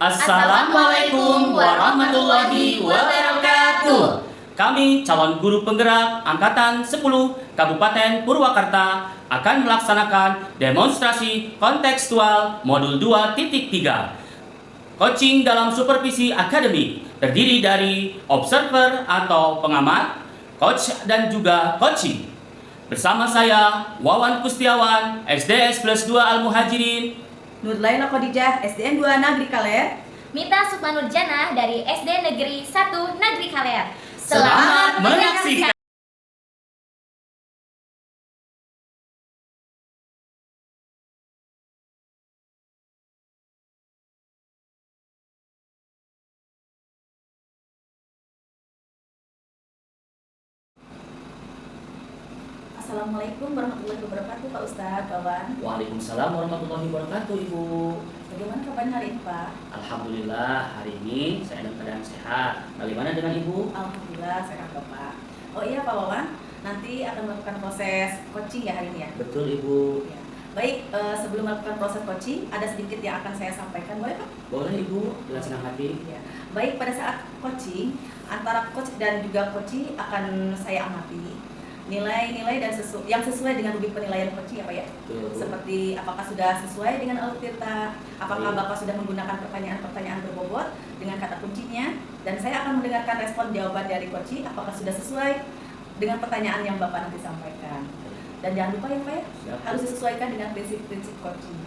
Assalamualaikum warahmatullahi wabarakatuh. Kami calon guru penggerak Angkatan 10 Kabupaten Purwakarta akan melaksanakan demonstrasi kontekstual modul 2.3. Coaching dalam supervisi akademik terdiri dari observer atau pengamat, coach dan juga coaching. Bersama saya Wawan Kustiawan, SDS plus 2 Al-Muhajirin, Nurlaina Khadijah, SDN 2 Nagri Kaler. Mita Sukmanurjana dari SD Negeri 1 Nagri Kaler. Selamat menyaksikan. Assalamualaikum warahmatullahi wabarakatuh, Pak Ustadz, kawan. Waalaikumsalam warahmatullahi wabarakatuh, Ibu. Bagaimana kabarnya hari ini, Pak? Alhamdulillah, hari ini saya dalam keadaan sehat. Bagaimana dengan Ibu? Alhamdulillah sehat, Bapak. Oh iya, Pak Wawan, nanti akan melakukan proses coaching ya hari ini ya? Betul, Ibu. Ya. Baik, sebelum melakukan proses coaching, ada sedikit yang akan saya sampaikan, boleh Pak? Boleh, Ibu, dengan senang hati. Ya. Baik, pada saat coaching, antara coach dan juga coachee akan saya amati nilai-nilai dan yang sesuai dengan lebih penilaian coaching ya Pak ya. Betul. Seperti apakah sudah sesuai dengan alutsista, apakah Bapak sudah menggunakan pertanyaan-pertanyaan berbobot dengan kata kuncinya, dan saya akan mendengarkan respon jawaban dari coaching apakah sudah sesuai dengan pertanyaan yang Bapak nanti sampaikan. Dan jangan lupa ya Pak ya, harus disesuaikan dengan prinsip-prinsip coaching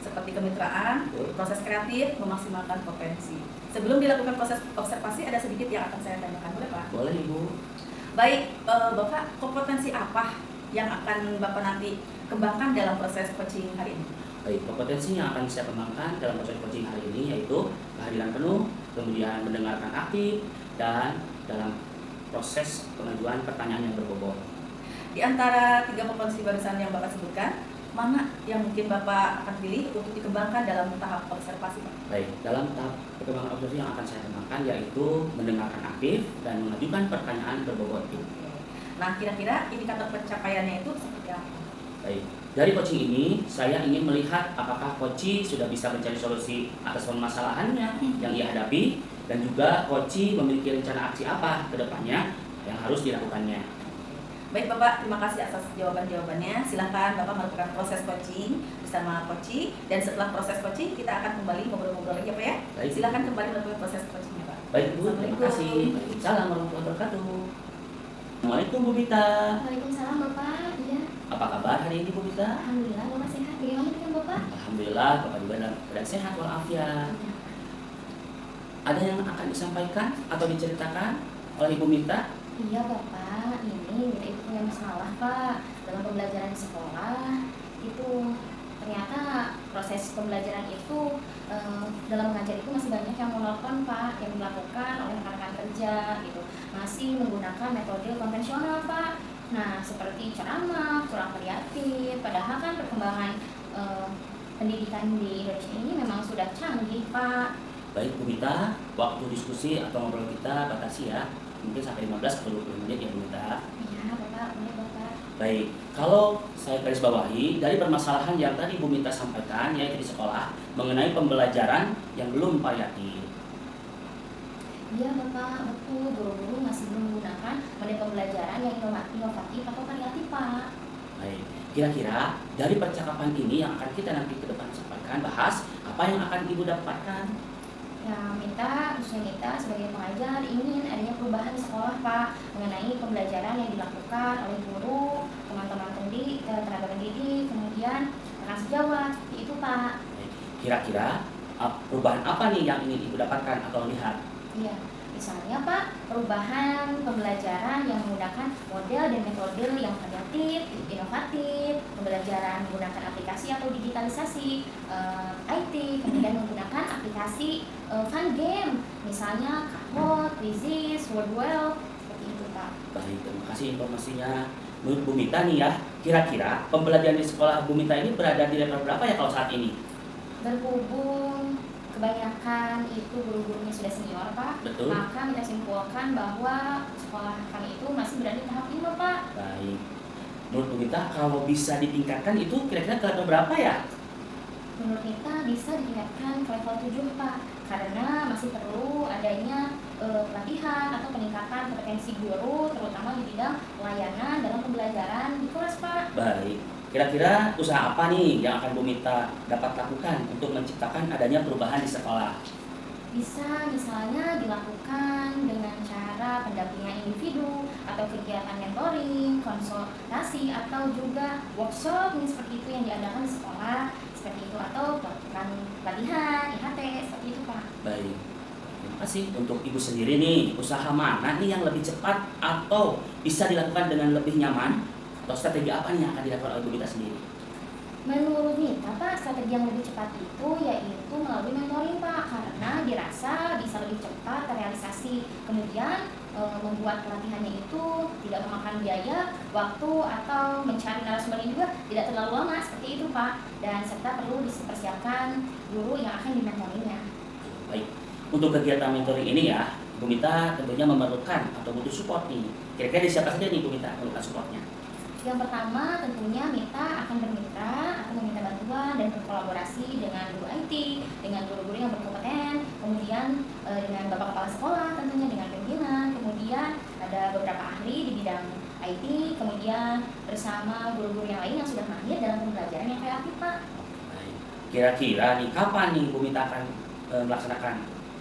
seperti kemitraan, proses kreatif, memaksimalkan potensi. Sebelum dilakukan proses observasi ada sedikit yang akan saya tanyakan, boleh Pak? Boleh, Ibu. Baik, Bapak, kompetensi apa yang akan Bapak nanti kembangkan dalam proses coaching hari ini? Baik, kompetensi yang akan saya kembangkan dalam proses coaching hari ini yaitu kehadiran penuh, kemudian mendengarkan aktif, dan dalam proses pengajuan pertanyaan yang berbobot. Di antara 3 kompetensi barusan yang Bapak sebutkan, mana yang mungkin Bapak akan pilih untuk dikembangkan dalam tahap observasi, Pak? Baik, dalam tahap perkembangan observasi yang akan saya kembangkan yaitu mendengarkan aktif dan mengajukan pertanyaan berbobot. Nah, kira-kira indikator pencapaiannya itu seperti apa? Baik, dari coaching ini saya ingin melihat apakah coachee sudah bisa mencari solusi atas permasalahannya yang ia hadapi, dan juga coachee memiliki rencana aksi apa ke depannya yang harus dilakukannya. Baik Bapak, terima kasih atas jawaban-jawabannya. Silahkan Bapak melakukan proses coaching bersama coaching, dan setelah proses coaching kita akan kembali ngobrol-ngobrol lagi ya Pak ya. Baik. Silahkan kembali melakukan proses coachingnya Pak. Baik Bu, terima kasih. Waalaikumsalam warahmatullahi wabarakatuh. Assalamualaikum Bu Mita. Waalaikumsalam Bapak. Iya. Apa kabar hari ini Bu Mita? Alhamdulillah Bapak sehat. Bagaimana dengan Bapak? Alhamdulillah, Bapak juga dalam keadaan sehat walafiat. Iya. Ada yang akan disampaikan atau diceritakan oleh Ibu Mita? Iya Bapak, ini kita itu punya masalah Pak dalam pembelajaran di sekolah. Itu ternyata proses pembelajaran itu dalam mengajar itu masih banyak yang monoton Pak, yang dilakukan oleh rekan-rekan kerja gitu, masih menggunakan metode konvensional Pak. Nah seperti ceramah, kurang kreatif, padahal kan perkembangan pendidikan di Indonesia ini memang sudah canggih Pak. Baik Bu Mita, waktu diskusi atau ngobrol kita batasi ya, mungkin sampai 15 atau 20 menit ya Bu Mita. Iya Bapak, boleh Bapak. Baik, kalau saya garis bawahi dari permasalahan yang tadi Bu Mita sampaikan yaitu di sekolah mengenai pembelajaran yang belum variatif. Iya Bapak, betul, guru-guru masih belum menggunakan metode pembelajaran yang inovatif atau variatif Pak. Baik, kira-kira dari percakapan ini yang akan kita nanti ke depan sampaikan, bahas apa yang akan Ibu dapatkan? Ya, khususnya Mita sebagai pengajar ingin adanya perubahan di sekolah Pak mengenai pembelajaran yang dilakukan oleh guru, teman-teman pendidik, tenaga pendidik, kemudian rekan sejawat, seperti itu Pak. Baik, kira-kira perubahan apa nih yang ingin Ibu dapatkan atau lihat? Iya, misalnya Pak, perubahan pembelajaran yang menggunakan model dan metode yang variatif, inovatif, pembelajaran menggunakan aplikasi atau digitalisasi IT, kemudian menggunakan aplikasi fun game, misalnya Kahoot, Quizizz, Wordwell, seperti itu Pak. Baik, terima kasih informasinya. Menurut Bu Mita nih ya, kira-kira pembelajaran di sekolah Bu Mita ini berada di level berapa ya kalau saat ini? Berhubung kebanyakan itu guru-gurunya sudah senior Pak, Betul. maka kita simpulkan bahwa sekolah kami itu masih berada di tahap 5 Pak. Baik, menurut Bu Mita kalau bisa ditingkatkan itu kira-kira ke level berapa ya? Menurut Nita bisa ditingkatkan ke level 7 Pak, karena masih perlu adanya pelatihan atau peningkatan kompetensi guru terutama di bidang layanan dalam pembelajaran di kelas Pak. Baik, kira-kira usaha apa nih yang akan Bu Mita dapat lakukan untuk menciptakan adanya perubahan di sekolah? Bisa misalnya dilakukan dengan cara pendampingan individu atau kegiatan mentoring, konsultasi atau juga workshop nih, seperti itu yang diadakan di sekolah seperti itu, atau melakukan pelatihan IHT seperti itu Pak. Baik, terima kasih. Untuk Ibu sendiri nih, usaha mana nih yang lebih cepat atau bisa dilakukan dengan lebih nyaman? Atau strategi apa nih yang akan dilakukan oleh Bu Mita sendiri? Menurut Nita Pak, strategi yang lebih cepat itu yaitu melalui mentoring Pak, karena dirasa bisa lebih cepat terrealisasi. Kemudian membuat pelatihannya itu tidak memakan biaya, waktu, atau mencari narasumbernya juga tidak terlalu lama seperti itu Pak. Dan serta perlu dipersiapkan guru yang akan dimentoringnya. Baik, untuk kegiatan mentoring ini ya, Bu Mita tentunya memerlukan atau butuh support nih. Kira-kira dari siapa saja nih Bu Mita memerlukan supportnya? Yang pertama tentunya Mita akan bermitra atau meminta bantuan dan berkolaborasi dengan guru IT, dengan guru-guru yang berkompeten, kemudian dengan bapak kepala sekolah tentunya, dengan pimpinan, kemudian ada beberapa ahli di bidang IT, kemudian bersama guru-guru yang lain yang sudah mahir dalam pembelajaran yang kreatif Pak. Baik. Kira-kira nih kapan nih Bu Mita akan melaksanakan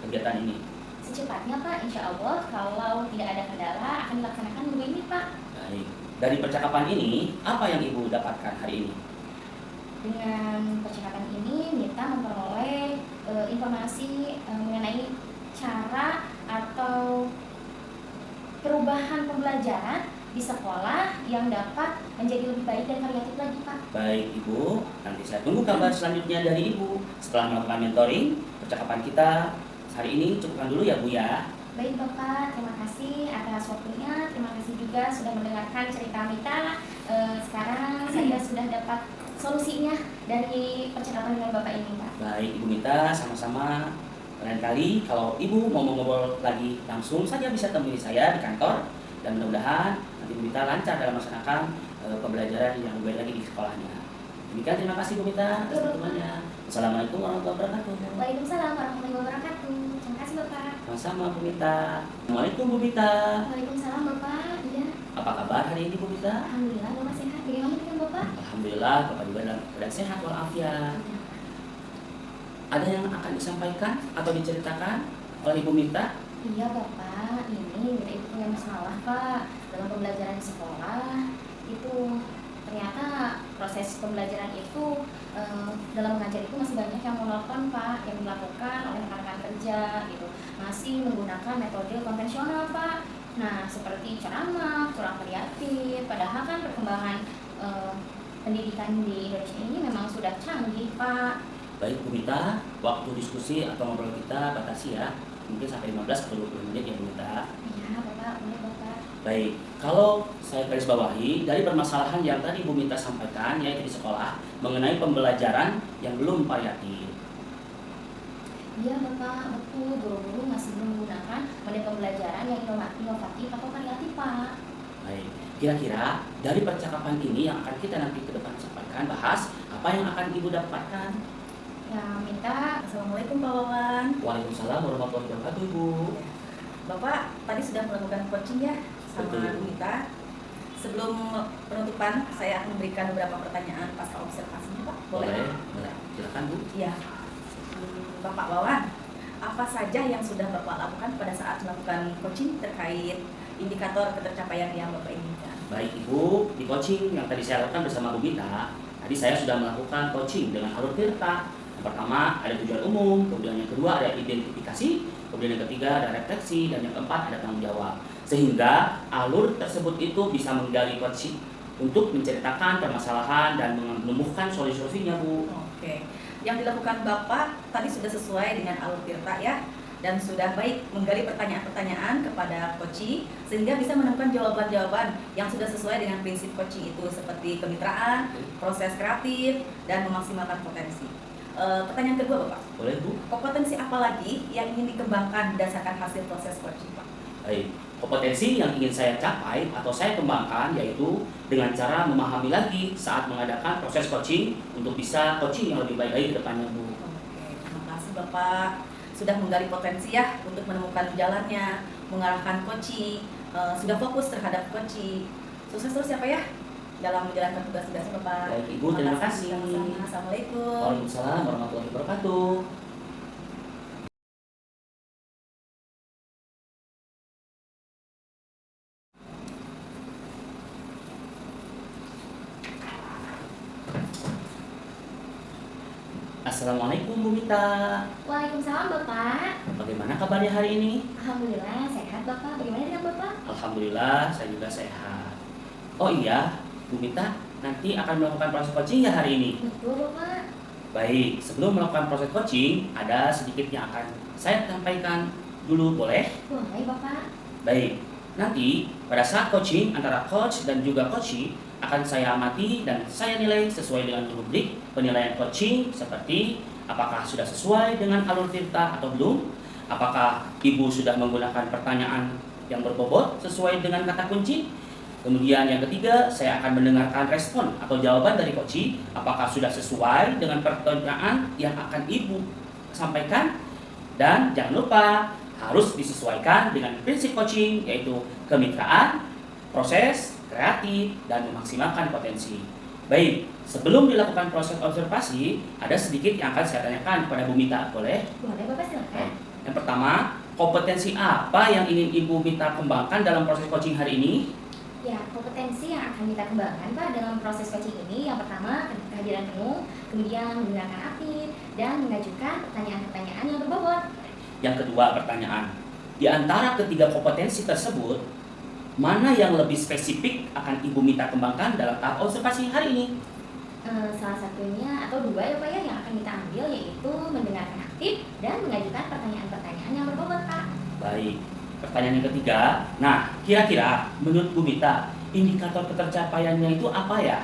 kegiatan ini? Secepatnya Pak, insya Allah kalau tidak ada kendala akan dilaksanakan minggu ini Pak. Baik. Dari percakapan ini, apa yang Ibu dapatkan hari ini? Dengan percakapan ini, Mita memperoleh informasi mengenai cara atau perubahan pembelajaran di sekolah yang dapat menjadi lebih baik dan variatif lagi Pak. Baik Ibu, nanti saya tunggu kabar selanjutnya dari Ibu. Setelah melakukan mentoring, percakapan kita hari ini cukupkan dulu ya Bu ya. Baik Bapak, terima kasih atas waktunya. Terima kasih juga sudah mendengarkan cerita Mita. Sekarang saya sudah dapat solusinya dari percakapan dengan Bapak ini Pak. Baik Ibu Mita, sama-sama. Lain kali kalau Ibu mau ngobrol lagi langsung saja bisa temui saya di kantor. Dan mudah-mudahan nanti Bu Mita lancar dalam melaksanakan pembelajaran yang baik lagi di sekolahnya. Demikian, terima kasih Bu Mita atas pertemuannya. Assalamualaikum warahmatullahi wabarakatuh. Waalaikumsalam warahmatullahi wabarakatuh. Terima kasih Bapak. Sama-sama Bu Mita. Assalamualaikum Bu Mita. Waalaikumsalam Bapak. Iya. Apa kabar hari ini Bu Mita? Alhamdulillah Bapak sehat. Bagaimana dengan Bapak? Alhamdulillah Bapak juga dalam keadaan sehat walafiat. Ada yang akan disampaikan atau diceritakan oleh Ibu Mita? Iya Bapak, ini Mita itu punya masalah Pak dalam pembelajaran di sekolah. Itu ternyata proses pembelajaran itu dalam mengajar itu masih banyak yang monoton Pak, yang dilakukan oleh rekan-rekan kerja gitu, masih menggunakan metode konvensional Pak. Nah seperti ceramah, kurang kreatif, padahal kan perkembangan pendidikan di Indonesia ini memang sudah canggih Pak. Baik Bu Mita, waktu diskusi atau ngobrol kita batasi ya, mungkin sampai 15 atau 20 menit ya Bu Mita. Iya Bapak, boleh Bapak. Baik, kalau saya garis bawahi dari permasalahan yang tadi Bu Mita sampaikan yaitu di sekolah mengenai pembelajaran yang belum variatif. Iya Bapak, betul, guru-guru masih belum menggunakan model pembelajaran yang inovatif atau variatif Pak. Baik, kira-kira dari percakapan ini yang akan kita nanti ke depan sampaikan, bahas apa yang akan Ibu dapatkan? Ya, minta. Assalamualaikum Pak Wawan. Waalaikumsalam warahmatullahi wabarakatuh Ibu. Bapak tadi sudah melakukan coaching ya sama Betul. Bu Mita. Sebelum penutupan, saya akan memberikan beberapa pertanyaan pasca observasinya Pak. Boleh, silakan Bu. Iya. Bapak Wawan, apa saja yang sudah Bapak lakukan pada saat melakukan coaching terkait indikator ketercapaian yang Bapak inginkan? Baik Ibu, di coaching yang tadi saya lakukan bersama Bu Mita, tadi saya sudah melakukan coaching dengan alur tirta. Yang pertama ada tujuan umum, kemudian yang kedua ada identifikasi, kemudian yang ketiga ada refleksi, dan yang keempat ada tanggung jawab. Sehingga alur tersebut itu bisa menggali coaching untuk menceritakan permasalahan dan menumbuhkan solusi-solusinya Bu. Oke. Yang dilakukan Bapak tadi sudah sesuai dengan alur tirta ya, dan sudah baik menggali pertanyaan-pertanyaan kepada coaching sehingga bisa menemukan jawaban-jawaban yang sudah sesuai dengan prinsip coaching itu, seperti kemitraan, proses kreatif, dan memaksimalkan potensi. Pertanyaan kedua Bapak, Boleh Bu? kompetensi apa lagi yang ingin dikembangkan berdasarkan hasil proses coaching Pak? Baik, Kompetensi yang ingin saya capai atau saya kembangkan yaitu dengan cara memahami lagi saat mengadakan proses coaching untuk bisa coaching yang lebih baik lagi ke depannya, Bu. Oke, terima kasih Bapak sudah menggali potensi ya untuk menemukan jalannya, mengarahkan coaching, sudah fokus terhadap coaching. Sukses terus ya Pak ya dalam menjalankan tugas-tugasnya Bapak. Baik, Ibu, terima kasih. Sama-sama. Assalamualaikum. Waalaikumsalam warahmatullahi wabarakatuh. Assalamualaikum Bu Mita. Waalaikumsalam Bapak. Bagaimana kabarnya hari ini? Alhamdulillah sehat Bapak. Bagaimana dengan Bapak? Alhamdulillah saya juga sehat. Oh iya, Bu Mita nanti akan melakukan proses coaching ya hari ini? Betul Bapak. Baik, sebelum melakukan proses coaching ada sedikit yang akan saya sampaikan dulu, boleh? Boleh Bapak. Baik, nanti pada saat coaching antara coach dan juga coachee akan saya amati dan saya nilai sesuai dengan rubrik penilaian coaching seperti apakah sudah sesuai dengan alur tirta atau belum, apakah ibu sudah menggunakan pertanyaan yang berbobot sesuai dengan kata kunci. Kemudian yang ketiga, saya akan mendengarkan respon atau jawaban dari coachee apakah sudah sesuai dengan pertanyaan yang akan ibu sampaikan. Dan jangan lupa harus disesuaikan dengan prinsip coaching yaitu kemitraan, proses, kreatif, dan memaksimalkan potensi. Baik, sebelum dilakukan proses observasi, ada sedikit yang akan saya tanyakan kepada Bu Mita, boleh? Boleh Bapak silakan. Yang pertama, kompetensi apa yang ingin Ibu Mita kembangkan dalam proses coaching hari ini? Ya, kompetensi yang akan kita kembangkan Pak dalam proses coaching ini yang pertama kehadiran penuh, kemudian menggunakan aktif dan mengajukan pertanyaan-pertanyaan yang berbobot. Yang kedua, pertanyaan. Di antara ketiga kompetensi tersebut, mana yang lebih spesifik akan Ibu Mita kembangkan dalam tahap observasi hari ini? Salah satunya atau dua ya Pak ya yang akan kita ambil yaitu mendengarkan aktif dan mengajukan pertanyaan-pertanyaan yang berbobot Pak. Baik, pertanyaan yang ketiga. Nah, kira-kira menurut Bu Mita, indikator ketercapaiannya itu apa ya?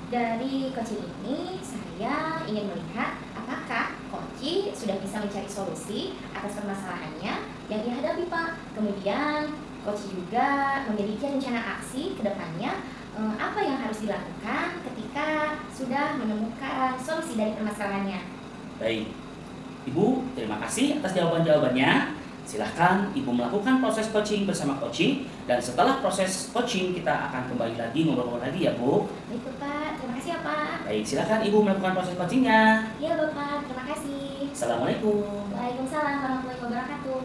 Dari coaching ini saya ingin melihat apakah coaching sudah bisa mencari solusi atas permasalahannya yang ia hadapi Pak. Kemudian coach juga memiliki rencana aksi ke depannya apa yang harus dilakukan ketika sudah menemukan solusi dari permasalahannya. Baik, Ibu, terima kasih atas jawaban-jawabannya. Silahkan Ibu melakukan proses coaching bersama coaching. Dan setelah proses coaching kita akan kembali lagi ngobrol lagi ya Bu. Baik Bapak, terima kasih ya Pak. Baik, silahkan Ibu melakukan proses coachingnya. Iya Bapak, terima kasih. Assalamualaikum. Waalaikumsalam warahmatullahi wabarakatuh.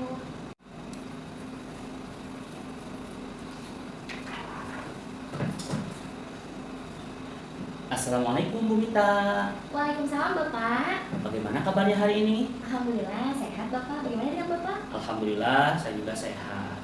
Assalamualaikum Bu Mita. Waalaikumsalam Bapak. Bagaimana kabarnya hari ini? Alhamdulillah sehat Bapak. Bagaimana dengan Bapak? Alhamdulillah saya juga sehat.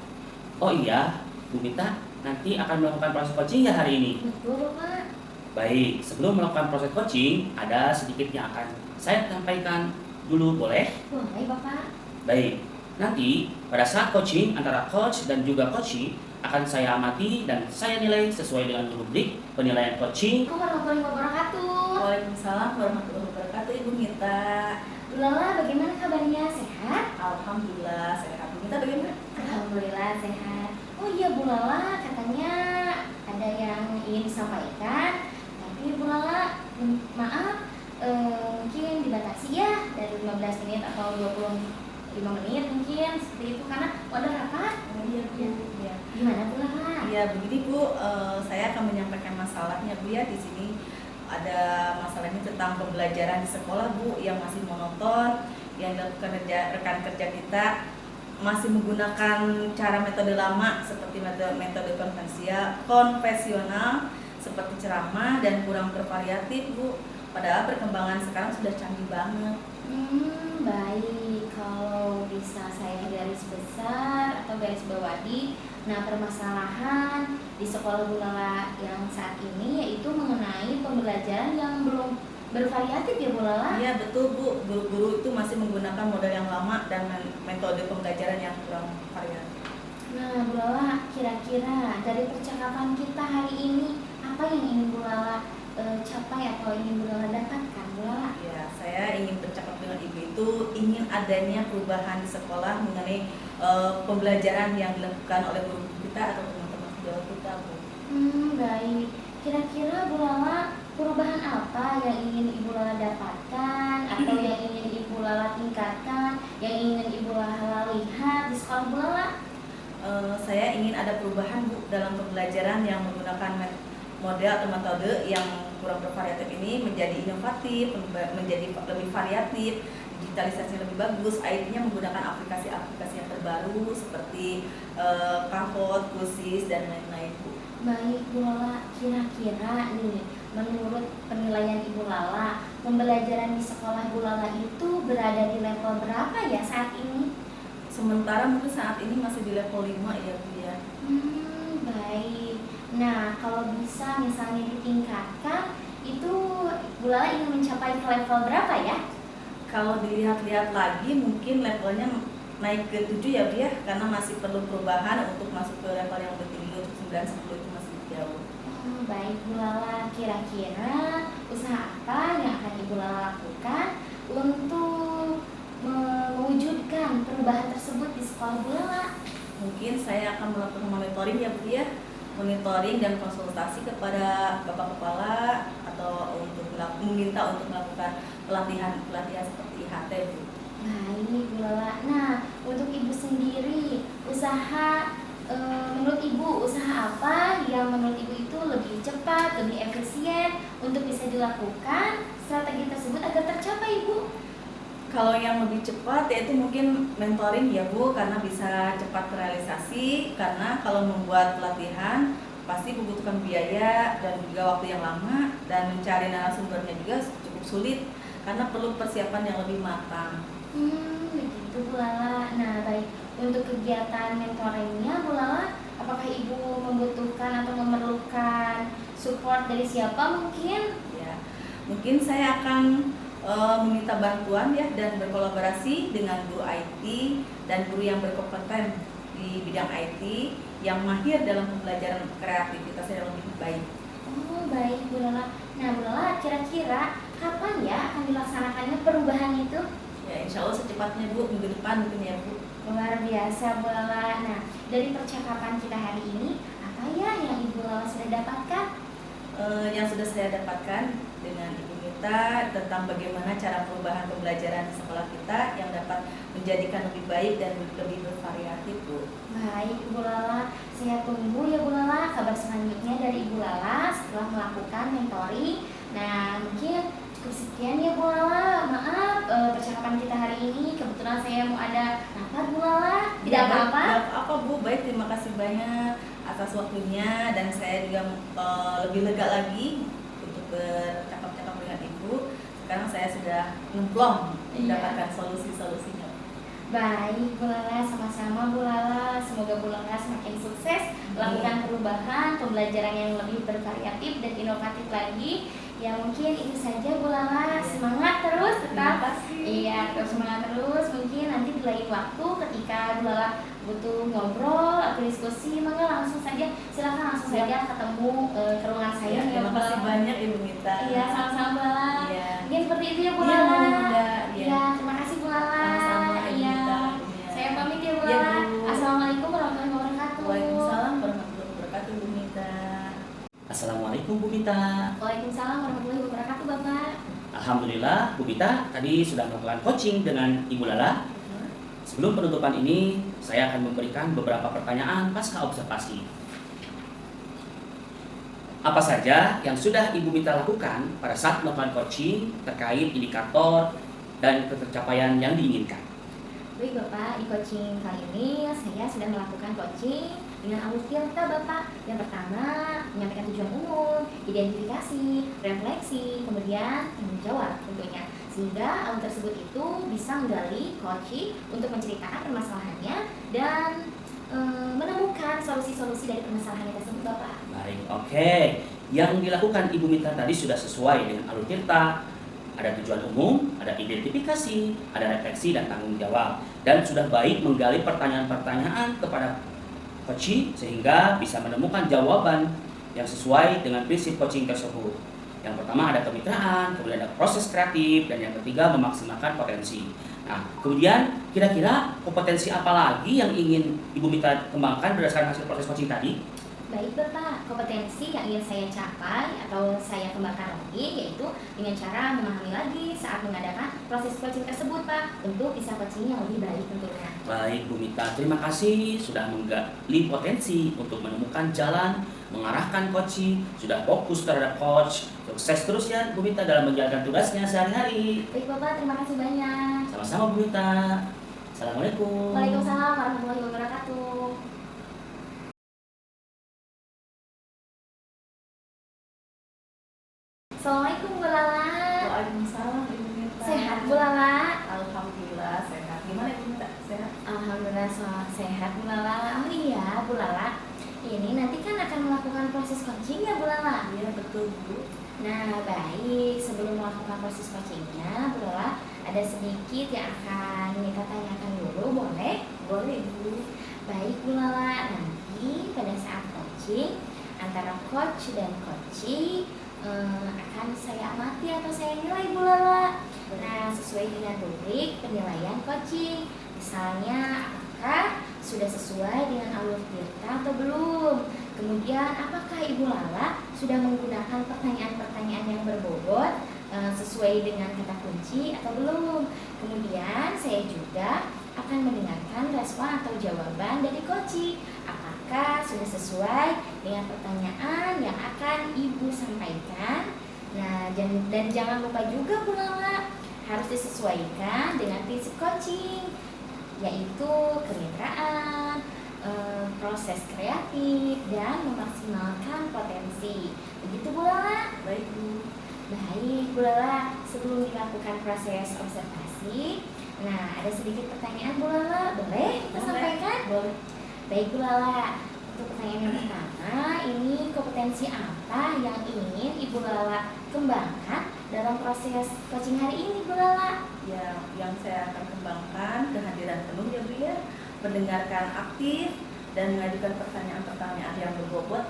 Oh iya, Bu Mita nanti akan melakukan proses coaching ya hari ini? Betul Bapak. Baik, sebelum melakukan proses coaching ada sedikit yang akan saya sampaikan dulu, boleh? Boleh Bapak. Baik, nanti pada saat coaching antara coach dan juga coachee akan saya amati dan saya nilai sesuai dengan rubrik penilaian coaching. Assalamualaikum warahmatullahi wabarakatuh. Waalaikumsalam warahmatullahi wabarakatuh Ibu Mita. Bu Lala, bagaimana kabarnya? Sehat? Alhamdulillah sehat. Bu Mita bagaimana? Alhamdulillah sehat. Oh iya Bu Lala, katanya ada yang ingin disampaikan. Tapi Bu Lala, maaf, mungkin dibatasi ya dari 15 menit atau 25 menit mungkin seperti itu karena ada rapat. Iya Bu. Ya. Gimana Bu Lala? Ya begini Bu, saya akan menyampaikan masalahnya Bu ya di sini. Ada masalahnya tentang pembelajaran di sekolah Bu yang masih monoton, yang dilakukan rekan kerja kita masih menggunakan cara metode lama seperti metode konvensional seperti ceramah dan kurang bervariatif Bu. Padahal perkembangan sekarang sudah canggih banget. Baik, kalau bisa saya garis besar atau garis bawahi, nah permasalahan di sekolah Bu Lala yang saat ini yaitu mengenai pembelajaran yang belum bervariatif ya Bu Lala? Iya betul Bu, guru-guru itu masih menggunakan model yang lama dan metode pembelajaran yang kurang variatif. Nah Bu Lala, kira-kira dari percakapan kita hari ini apa yang ingin Bu Lala capai atau ingin Bu Lala dapatkan Bu Lala? Ya, saya ingin bercakap dengan Ibu itu ingin adanya perubahan di sekolah mengenai pembelajaran yang dilakukan oleh guru kita atau teman-teman sejawat kita, Bu. Baik. Kira-kira Bu Lala, perubahan apa yang ingin Ibu Lala dapatkan atau yang ingin Ibu Lala tingkatkan, yang ingin Ibu Lala lihat di sekolah Bu Lala? Saya ingin ada perubahan, Bu, dalam pembelajaran yang menggunakan model atau metode yang kurang bervariatif ini menjadi inovatif, menjadi lebih variatif, digitalisasi lebih bagus, IT-nya menggunakan aplikasi-aplikasi yang terbaru seperti Kahoot, Kusis, dan lain-lain, Bu. Baik Bu Lala, kira-kira nih menurut penilaian Ibu Lala, pembelajaran di sekolah Bu Lala itu berada di level berapa ya saat ini? Sementara mungkin saat ini masih di level 5 ya, Bu ya. Baik. Nah, kalau bisa misalnya ditingkatkan, itu Bu Lala ingin mencapai ke level berapa ya? Kalau dilihat-lihat lagi mungkin levelnya naik ke 7 ya, Bu ya, karena masih perlu perubahan untuk masuk ke level yang lebih tinggi. Untuk 9, 10 itu masih jauh. Baik Bu Lala, kira-kira usaha apa yang akan Ibu Lala lakukan untuk mewujudkan perubahan tersebut di sekolah Bu Lala? Mungkin saya akan melakukan monitoring ya, Bu ya, monitoring dan konsultasi kepada Bapak Kepala atau meminta untuk melakukan pelatihan seperti IHT, Bu. Baik Bu Lala. Nah, untuk Ibu sendiri, menurut Ibu usaha apa yang menurut Ibu itu lebih cepat, lebih efisien untuk bisa dilakukan strategi tersebut agar tercapai, Bu? Kalau yang lebih cepat yaitu mungkin mentoring ya, Bu, karena bisa cepat terrealisasi. Karena kalau membuat pelatihan pasti membutuhkan biaya dan juga waktu yang lama, dan mencari narasumbernya juga cukup sulit karena perlu persiapan yang lebih matang. Begitu Bu Lala. Nah, baik, untuk kegiatan mentoringnya Bu Lala, apakah Ibu membutuhkan atau memerlukan support dari siapa mungkin? Ya, mungkin saya akan meminta bantuan ya dan berkolaborasi dengan guru IT dan guru yang berkompeten di bidang IT yang mahir dalam pembelajaran kreativitas yang lebih baik. Baik Bu Lala. Nah Bu Lala, kira-kira kapan ya akan dilaksanakannya perubahan itu? Ya, insya Allah secepatnya, Bu, minggu depan mungkin ya, Bu. Luar biasa Bu Lala. Nah, dari percakapan kita hari ini, apa ya yang Ibu Lala sudah dapatkan? Yang sudah saya dapatkan dengan Ibu Mita tentang bagaimana cara perubahan pembelajaran di sekolah kita yang dapat menjadikan lebih baik dan lebih bervariatif, Bu. Baik Bu Lala, saya tunggu ya Bu Lala kabar selanjutnya dari Ibu Lala setelah melakukan mentoring. Nah, mungkin cukup sekian ya Bu Lala. Maaf percakapan kita hari ini kebetulan saya mau ada rapat Bu Lala. Tidak apa-apa. Tidak apa-apa, Bu. Baik, terima kasih banyak atas waktunya, dan saya juga lebih lega lagi untuk bercakap-cakap dengan Ibu. Sekarang saya sudah ngeplong mendapatkan solusi-solusinya. Baik Bu Lala, sama-sama Bu Lala. Semoga Bu Lala semakin sukses melakukan perubahan pembelajaran yang lebih bervariatif dan inovatif lagi. Ya mungkin itu saja Bu Lala. Semangat terus tetap. Iya, terus semangat terus. Mungkin nanti di lain waktu ketika Bu Lala butuh ngobrol atau diskusi, maka langsung saja silakan langsung saja ketemu ke ruangan saya. Terima kasih banyak Ibu Mita. Iya, sama-sama Bu Lala. Iya. Mungkin seperti itu ya Bu Iya, Lala. Iya. Terima kasih Bu Lala. Sama-sama, Ibu Iya. Mita. Saya pamit ya Bu Iya, Lala. Bu. Assalamualaikum warahmatullahi wabarakatuh. Waalaikumsalam warahmatullahi wabarakatuh, Bu Mita. Assalamualaikum Bu Mita. Waalaikumsalam warahmatullahi wabarakatuh Bapak. Alhamdulillah Bu Mita tadi sudah melakukan coaching dengan Ibu Lala. Sebelum penutupan ini, saya akan memberikan beberapa pertanyaan pasca observasi. Apa saja yang sudah Ibu Mita lakukan pada saat melakukan coaching terkait indikator dan pencapaian yang diinginkan? Baik Bapak, di coaching kali ini saya sudah melakukan coaching dengan alur tirta Bapak. Yang pertama, menyampaikan tujuan umum, identifikasi, refleksi, kemudian tanggung jawab tentunya. Sehingga alur tersebut itu bisa menggali coaching untuk menceritakan permasalahannya dan menemukan solusi-solusi dari permasalahan tersebut Bapak. Baik, oke. Yang dilakukan Ibu Mita tadi sudah sesuai dengan alur tirta. Ada tujuan umum, ada identifikasi, ada refleksi dan tanggung jawab. Dan sudah baik menggali pertanyaan-pertanyaan kepada coaching sehingga bisa menemukan jawaban yang sesuai dengan prinsip coaching tersebut. Yang pertama ada kemitraan, kemudian ada proses kreatif, dan yang ketiga memaksimalkan potensi. Nah, kemudian kira-kira kompetensi apa lagi yang ingin Ibu Mita kembangkan berdasarkan hasil proses coaching tadi? Baik Bapak, kompetensi yang ingin saya capai atau saya kembangkan lagi yaitu dengan cara memahami lagi saat mengadakan proses coaching tersebut Pak, untuk bisa coaching yang lebih baik tentunya. Baik Bu Mita, terima kasih sudah menggali potensi untuk menemukan jalan, mengarahkan coaching, sudah fokus terhadap coach. Sukses terus ya Bu Mita dalam menjalankan tugasnya sehari-hari. Baik Bapak, terima kasih banyak. Sama-sama Bu Mita. Assalamualaikum. Waalaikumsalam warahmatullahi wabarakatuh. Assalamualaikum Bu Lala. Waalaikumsalam Ibu Mita. Sehat Bu Lala? Alhamdulillah sehat. Gimana Ibu Mita? Sehat? Alhamdulillah sehat Bu Lala. Oh iya Bu Lala, ini nanti kan akan melakukan proses coaching ya Bu Lala? Iya betul Bu. Nah baik, sebelum melakukan proses coachingnya Bu Lala, ada sedikit yang akan kita tanyakan dulu, boleh? Boleh Bu. Baik Bu Lala, nanti pada saat coaching antara coach dan coachee akan saya amati atau saya nilai Bu Lala. Nah sesuai dengan rubrik penilaian coaching, misalnya apakah sudah sesuai dengan alur tirta atau belum, kemudian apakah Ibu Lala sudah menggunakan pertanyaan-pertanyaan yang berbobot sesuai dengan kata kunci atau belum. Kemudian saya juga akan mendengarkan respon atau jawaban dari coachee, apakah sudah sesuai dengan pertanyaan yang akan Ibu sampaikan. Nah, dan jangan lupa juga Bu Lala, harus disesuaikan dengan prinsip coaching, yaitu kemitraan, proses kreatif, dan memaksimalkan potensi. Begitu Bu Lala? Baik Bu. Baik Bu Lala, sebelum dilakukan proses observasi, nah ada sedikit pertanyaan Bu Lala, boleh kita sampaikan? Boleh. Baik Bu Lala, untuk pertanyaan yang pertama, ini kompetensi apa yang ingin Ibu Lala kembangkan dalam proses coaching hari ini Bu Lala? Ya, yang saya akan kembangkan kehadiran penuh ya Bu ya, mendengarkan aktif dan mengajukan pertanyaan-pertanyaan yang berbobot.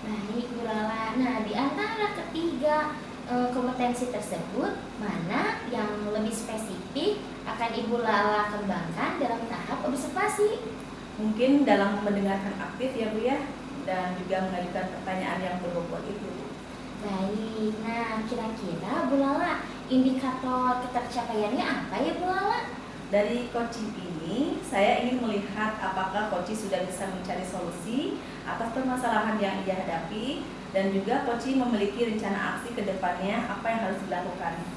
Baik Bu Lala, nah di antara ketiga kompetensi tersebut, mana yang lebih spesifik akan Ibu Lala kembangkan dalam tahap observasi? Mungkin dalam mendengarkan aktif ya Bu ya, dan juga mengajukan pertanyaan yang berbobot itu. Baik, nah kira-kira Bu Lala, indikator ketercapaiannya apa ya Bu Lala? Dari coaching ini, saya ingin melihat apakah coaching sudah bisa mencari solusi atas permasalahan yang ia hadapi, dan juga coaching memiliki rencana aksi ke depannya apa yang harus dilakukannya.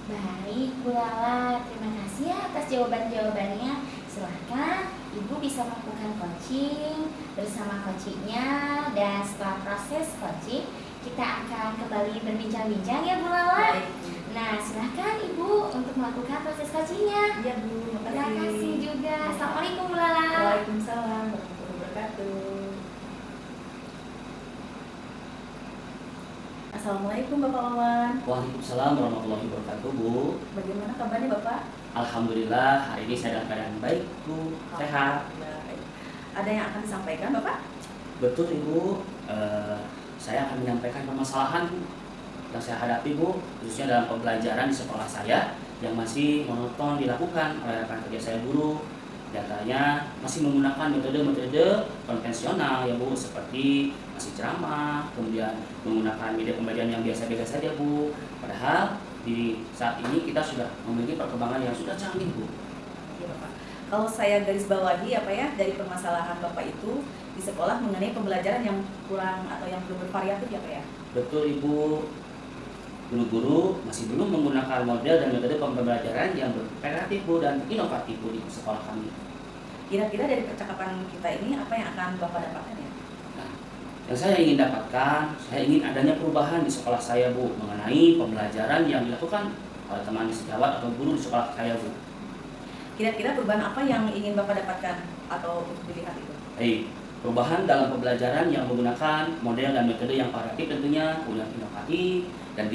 Baik Bu Lala, terima kasih ya atas jawaban-jawabannya. Silahkan Ibu bisa melakukan coaching bersama coachingnya, dan setelah proses coaching kita akan kembali berbincang-bincang ya Bu Lala. Baik. Nah silahkan Ibu untuk melakukan proses coachingnya. Iya Bu, Terima kasih makasih. juga. Assalamualaikum Bu Lala. Waalaikumsalam warahmatullahi wabarakatuh. Assalamualaikum Bapak Wawan. Waalaikumsalam warahmatullahi wabarakatuh Bu. Bagaimana kabarnya Bapak? Alhamdulillah hari ini saya dalam keadaan baik Bu, sehat. Baik. Ada yang akan disampaikan Bapak? Betul Ibu, saya akan menyampaikan permasalahan yang saya hadapi Bu, khususnya dalam pembelajaran di sekolah saya yang masih monoton dilakukan oleh rekan kerja saya guru. Di antaranya masih menggunakan metode-metode konvensional ya Bu, seperti masih ceramah, kemudian menggunakan media pembelajaran yang biasa-biasa saja Bu. Padahal di saat ini kita sudah memiliki perkembangan yang sudah canggih Bu. Iya Bapak. Kalau saya garis bawahi apa ya dari permasalahan Bapak itu di sekolah mengenai pembelajaran yang kurang atau yang belum bervariatif ya Pak ya? Betul Ibu, guru-guru masih belum menggunakan model dan metode pembelajaran yang berkreatif Bu dan inovatif Bu di sekolah kami. Kira-kira dari percakapan kita ini apa yang akan Bapak dapatkan ya? Nah, yang saya ingin dapatkan, saya ingin adanya perubahan di sekolah saya Bu mengenai pembelajaran yang dilakukan oleh teman sejawat atau guru di sekolah saya Bu. Kira-kira perubahan apa yang ingin Bapak dapatkan atau dilihat itu? Baik, perubahan dalam pembelajaran yang menggunakan model dan metode yang variatif tentunya, kemudian inovatif dan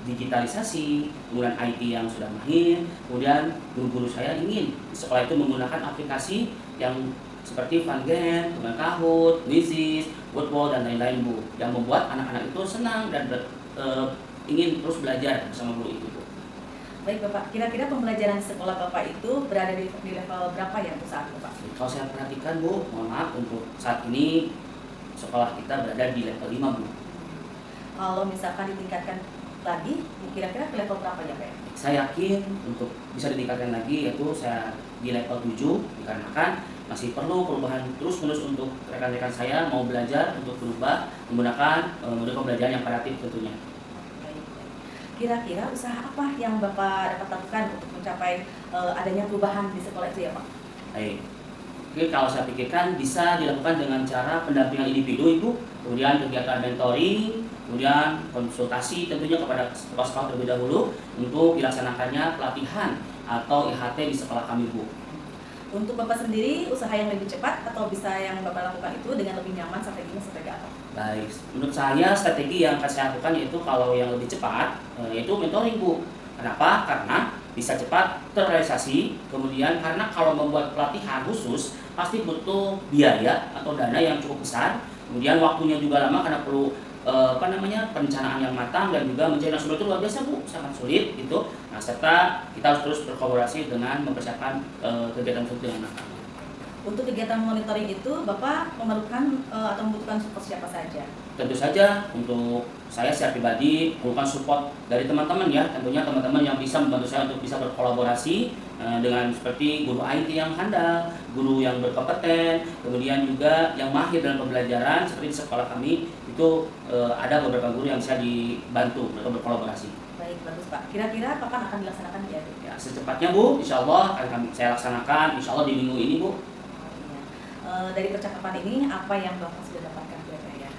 digitalisasi, kemudian IT yang sudah mahir, kemudian guru-guru saya ingin di sekolah itu menggunakan aplikasi yang seperti Fungen, kemudian Kahoot, Quizzes, Wordwall dan lain-lain Bu, yang membuat anak-anak itu senang dan ingin terus belajar bersama guru itu Bu. Baik Bapak, kira-kira pembelajaran di sekolah Bapak itu berada di level berapa ya untuk saat ini Pak? Kalau saya perhatikan Bu, mohon maaf untuk saat ini sekolah kita berada di level 5 Bu. Kalau misalkan ditingkatkan lagi, kira-kira ke level berapa ya Pak? Saya yakin untuk bisa ditingkatkan lagi yaitu saya di level 7 dikarenakan masih perlu perubahan terus-menerus untuk rekan-rekan saya mau belajar untuk berubah menggunakan model pembelajaran yang variatif tentunya. Baik, baik. Kira-kira usaha apa yang Bapak dapat lakukan untuk mencapai adanya perubahan di sekolah itu ya Pak? Baik. Oke, kalau saya pikirkan bisa dilakukan dengan cara pendampingan individu Ibu, kemudian kegiatan mentoring, kemudian konsultasi tentunya kepada kepala sekolah terlebih dahulu untuk dilaksanakannya pelatihan atau IHT di sekolah kami Bu. Untuk Bapak sendiri, usaha yang lebih cepat atau bisa yang Bapak lakukan itu dengan lebih nyaman strateginya seperti apa? Baik, menurut saya strategi yang akan saya lakukan yaitu kalau yang lebih cepat yaitu mentoring Bu. Kenapa? Karena bisa cepat terrealisasi. Kemudian karena kalau membuat pelatihan khusus pasti butuh biaya atau dana yang cukup besar. Kemudian waktunya juga lama karena perlu perencanaan yang matang dan juga mencari narasumber itu luar biasa Bu, sangat sulit gitu. Nah, serta kita harus terus berkolaborasi dengan mempersiapkan kegiatan tersebut dengan matang. Untuk kegiatan monitoring itu, Bapak memerlukan atau membutuhkan support siapa saja? Tentu saja untuk saya secara pribadi memerlukan support dari teman-teman ya, tentunya teman-teman yang bisa membantu saya untuk bisa berkolaborasi dengan seperti guru IT yang handal, guru yang berkompeten, kemudian juga yang mahir dalam pembelajaran seperti di sekolah kami itu ada beberapa guru yang bisa dibantu atau berkolaborasi. Baik, bagus Pak. Kira-kira kapan akan dilaksanakan ya? Ya, secepatnya Bu, insya Allah akan saya laksanakan, insya Allah di minggu ini Bu. Dari percakapan ini apa yang Bapak sudah dapatkan kira-kira?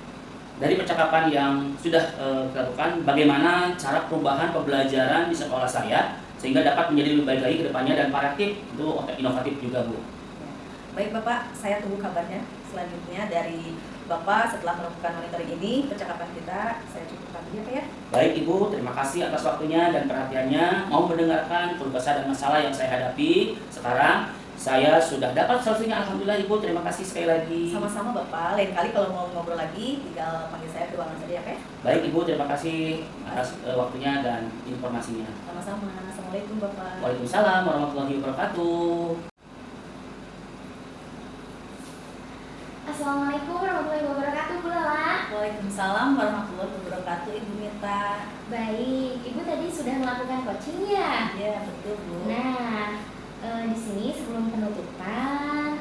Dari percakapan yang sudah dilakukan, bagaimana cara perubahan pembelajaran di sekolah saya sehingga dapat menjadi lebih baik lagi ke depannya dan variatif itu inovatif juga Bu. Ya. Baik Bapak, saya tunggu kabarnya selanjutnya dari Bapak setelah melakukan monitoring ini. Percakapan kita saya cukupkan dulu ya. Baik Ibu, terima kasih atas waktunya dan perhatiannya mau mendengarkan keluh kesah dan masalah yang saya hadapi sekarang. Saya sudah dapat solusinya, alhamdulillah Ibu, terima kasih sekali lagi. Sama-sama Bapak, lain kali kalau mau ngobrol lagi tinggal panggil saya ke ruangan saja ya Pak. Baik Ibu, terima kasih atas waktunya dan informasinya. Sama-sama. Assalamualaikum Bapak. Waalaikumsalam warahmatullahi wabarakatuh. Assalamualaikum warahmatullahi wabarakatuh, Bu Lala. Waalaikumsalam warahmatullahi wabarakatuh, Ibu Mita. Baik, Ibu tadi sudah melakukan coaching ya? Ya, betul Bu. Nah, di sini sebelum penutupan,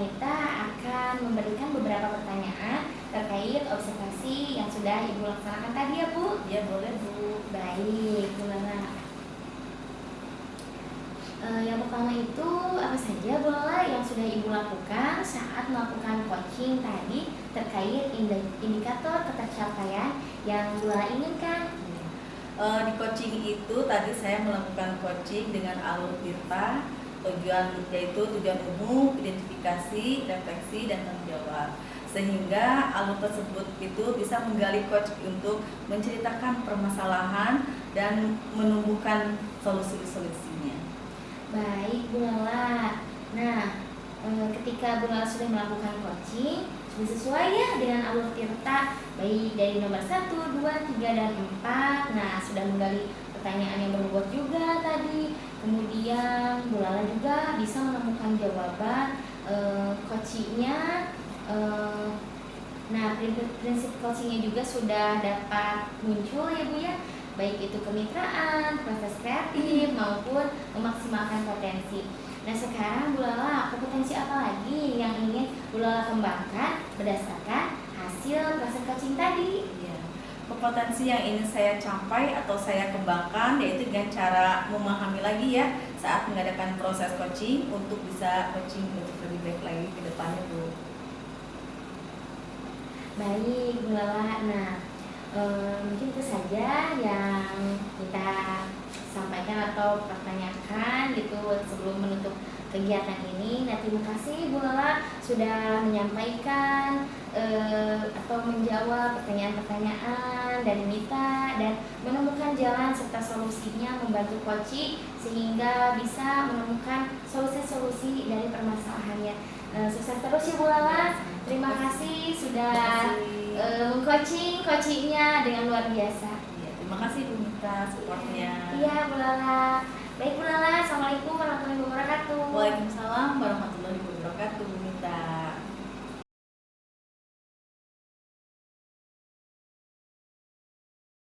Mita akan memberikan beberapa pertanyaan terkait observasi yang sudah Ibu laksanakan tadi ya Bu? Ya, boleh Bu. Baik, Bu Lala. Yang pertama itu apa saja Bu Lala yang sudah Ibu lakukan saat melakukan coaching tadi terkait indikator tercapaian yang Bu Lala inginkan? Di coaching itu tadi saya melakukan coaching dengan alur Tirta, yaitu tujuan umum, identifikasi, refleksi, dan tanggung jawab. Sehingga alur tersebut itu bisa menggali coach untuk menceritakan permasalahan dan menumbuhkan solusi-solusinya. Baik Bu Lala. Nah, ketika Bu Lala sudah melakukan coaching, sudah sesuai ya dengan alur Tirta, baik dari nomor 1, 2, 3, dan 4. Nah, sudah menggali pertanyaan yang berbobot juga tadi. Kemudian Bu Lala juga bisa menemukan jawaban coachingnya. Nah, prinsip coachingnya juga sudah dapat muncul ya Bu ya, baik itu kemitraan, proses kreatif, maupun memaksimalkan potensi. Nah, sekarang Bu Lala, kompetensi apa lagi yang ingin Bu Lala kembangkan berdasarkan hasil proses coaching tadi? Ya. Kompetensi yang ingin saya capai atau saya kembangkan yaitu dengan cara memahami lagi ya saat mengadakan proses coaching untuk bisa coaching untuk lebih baik lagi ke depannya Bu. Baik Bu Lala. Nah, mungkin itu saja yang kita sampaikan atau pertanyakan gitu sebelum menutup kegiatan ini. Nah, terima kasih Bu Lala sudah menyampaikan atau menjawab pertanyaan-pertanyaan dari Mita dan menemukan jalan serta solusinya membantu coaching sehingga bisa menemukan solusi-solusi dari permasalahannya. Sukses terus ya Bu Lala. Terima kasih sudah mengcoachingnya dengan luar biasa. Ya, Terima kasih Bu Mita supportnya. Iya, Bu Lala. Baik Bu Lala, Assalamualaikum warahmatullahi wabarakatuh. Waalaikumsalam warahmatullahi wabarakatuh Bu Mita.